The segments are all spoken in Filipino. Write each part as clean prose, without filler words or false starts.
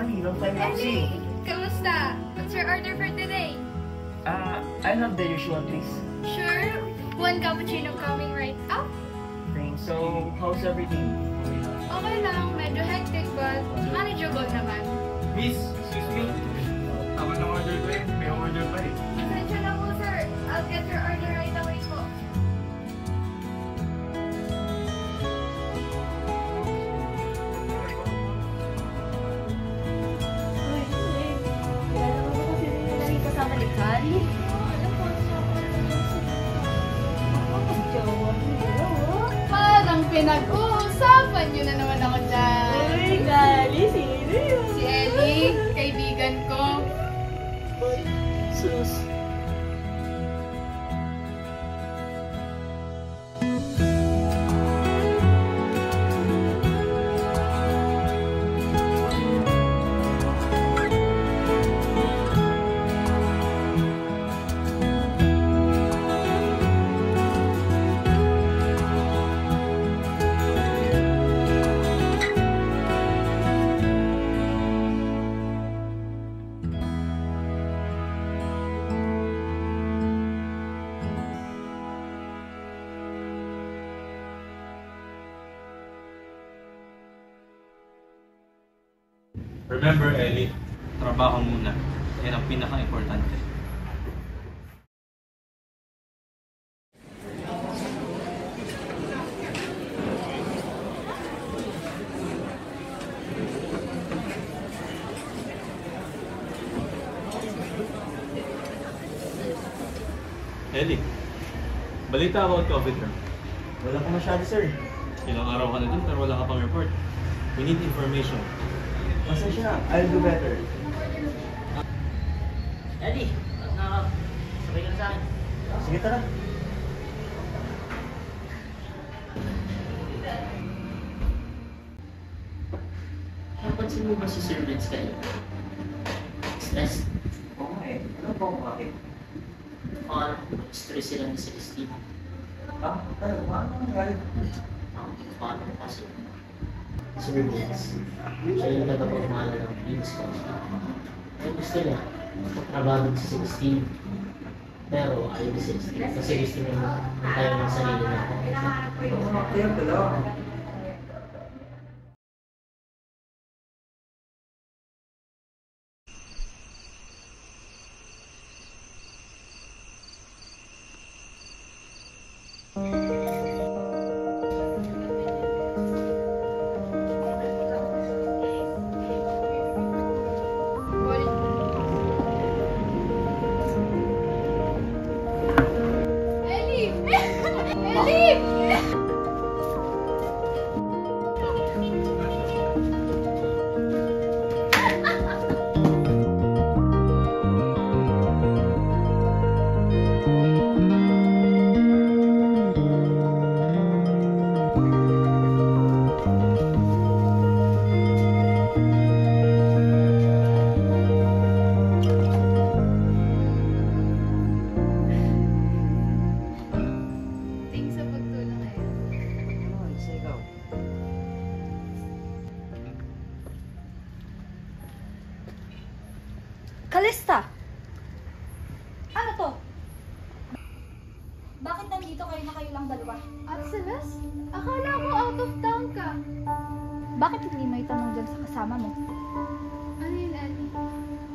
Kali, long time no see. Hey, kamusta? What's your order for today? I'll have the usual, please. Sure. One cappuccino coming right up. Thanks. So, how's everything? Okay lang, medyo hectic but manageable naman. Miss, excuse me. Tama ng order ko eh. May order pa eh. Pasensya na po, sir. I'll get your order right away po. Kasama ni Kali. Parang pinag-uusapan nyo na naman ako dyan. Uy, Kali, sino yun? Si Ellie, kaibigan ko. Sus. Remember, Ellie, trabaho muna. Yan ang pinaka-importante. Ellie, balita about COVID term. Wala ko masyado, sir. Ilang araw ka na dun pero wala ka pang report. We need information. Pasensya na. I'll do better. Eddie, sabay ka na sa akin. Sige, tara. Napansin mo ba si Sir Vince kayo? Stress? Oo nga eh. Ano po kung bakit? Parang stress sila ni Celestine. Ano nangyari? Paano kasi? Sir Vince, siya yung nagpapagmahal ng Vince ko. Kaya gusto niya, magtrabaho si Celestine. Pero ayaw ni Celestine. Kasi gusto niya tayo ng sarili na. Kaya pala. Ellie! Ellie! Thanks sa pagtulong ngayon. Ano, isa ikaw. Kalista! Ano to? Bakit nandito kayo na kayo lang dalawa? At Celeste, akala ko out of town ka. Bakit hindi may tanong dyan sa kasama mo? Ano yun, Ellie?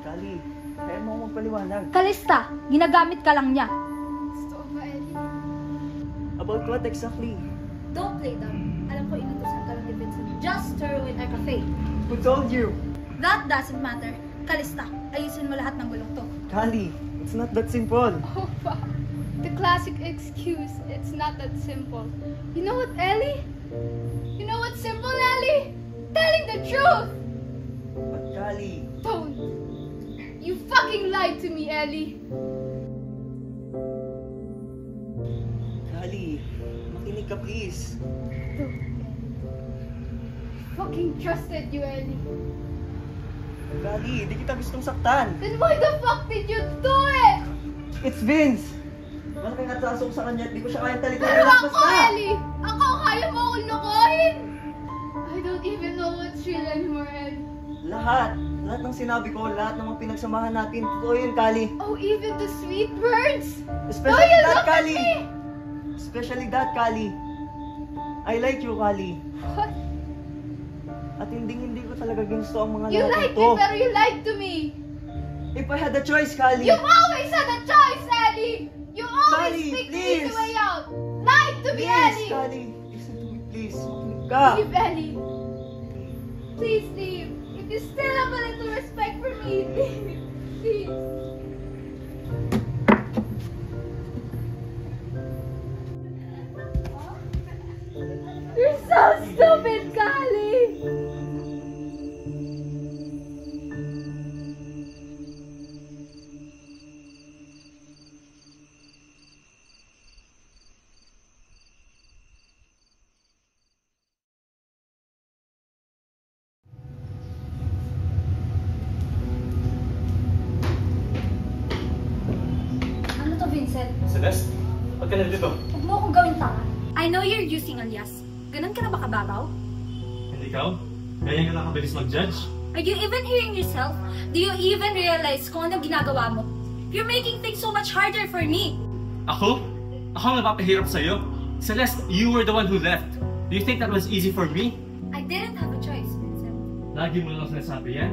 Kali, kaya mo magpaliwanag. Kalista! Ginagamit ka lang niya. Gusto ba, Ellie? About what exactly? Don't play dumb. Alam ko inutusan ka lang ni Vincent just to ruin our cafe. Who told you? That doesn't matter. Kalista, ayusin mo lahat ng gulong to. Kali, it's not that simple. Oh, fuck. The classic excuse, it's not that simple. You know what, Ellie? You know what's simple, Ellie? Telling the truth! But Kali, Don't! You fucking lied to me, Ellie! Kali, makinig ka please. Fucking trusted you, Ellie. Kali, di kita gustong saktan. Then why the fuck did you do it? It's Vince! Malaking atraso ko sa kanya at di ko siya kayang talikuran Pero ng ako, basta. Ellie! Ako, kaya mo akong lokohin! I don't even know what's real anymore, Ellie. Lahat ng sinabi ko, lahat ng mga pinagsamahan natin, totoo yun, Kali. Oh, even the sweet words. Especially Oh, you that, look at Kali. me. Especially that, Kali. I like you, Kali. What? At hindi ko talaga ginusto ang mga You lahat like nito. me, pero you lied to me. If I had the choice, Kali. You've always had a choice, Ellie. You always Kali, pick the please. easy way out. Lied to me, Please, Ellie. Kali. Listen to me, please. Makinig ka. Leave, Ellie. Please leave. If you still have a little respect for me, leave. Please. You're so stupid, Kali. Ano to, Vincent? Celeste, ba't ka nandito? Huwag mo akong gawin tanga. I know you're using alias. Ganun ka na ba kababaw? Hindi ikaw? Ganyan ka lang kabilis mag-judge? Are you even hearing yourself? Do you even realize kung anong ginagawa mo? You're making things so much harder for me. Ako? Ako ang napapahirap sa'yo? Celeste, you were the one who left. Do you think that was easy for me? I didn't have a choice, Vincent. Lagi mo lang sinasabi yan.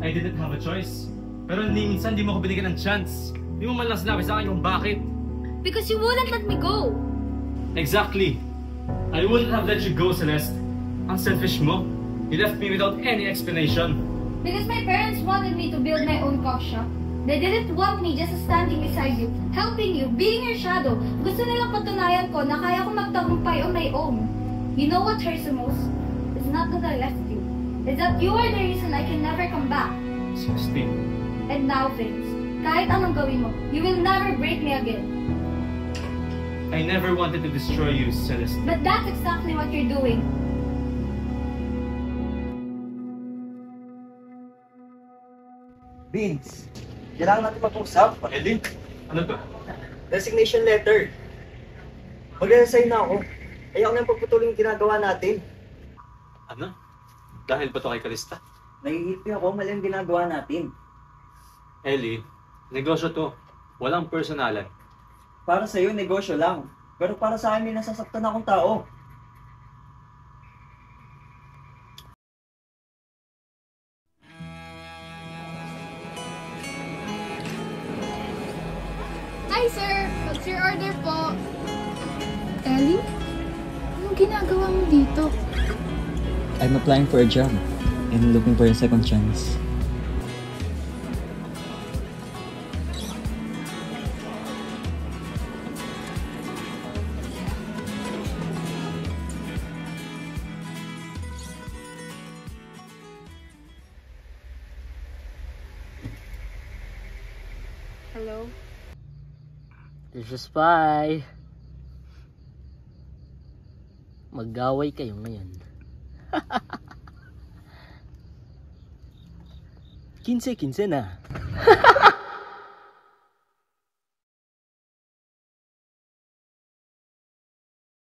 I didn't have a choice. Pero minsan di mo ko binigyan ng chance. Di mo man lang sinabi sa akin kung bakit. Because you wouldn't let me go. Exactly. I wouldn't have let you go, Celeste. Ang selfish mo. You left me without any explanation. Because my parents wanted me to build my own coffee shop. They didn't want me just standing beside you, helping you, being your shadow. Gusto nilang patunayan ko na kaya ko magtagumpay on my own. You know what hurts the most? It's not that I left you. It's that you are the reason I can never come back. 16. And now, Vince, kahit anong gawin mo, you will never break me again. I never wanted to destroy you, Celeste. But that's exactly what you're doing. Vince, kailangan natin mag-usap. Ellie? Ano to? Resignation letter. Mag-resign na ako. Ayaw na yung pagpatuloy yung ginagawa natin. Ano? Dahil ba to kay Kalista? Nahihipi ako, mali ang ginagawa natin. Ellie, negosyo to. Walang personalan. Para sa'yo, negosyo lang. Pero para sa akin, may nasasaktan akong tao. Hi, sir. What's your order po? Ellie? Anong ginagawa mo dito? I'm applying for a job and looking for a second chance. Hello? This is Spy. Mag-away kayo ngayon. 15 na.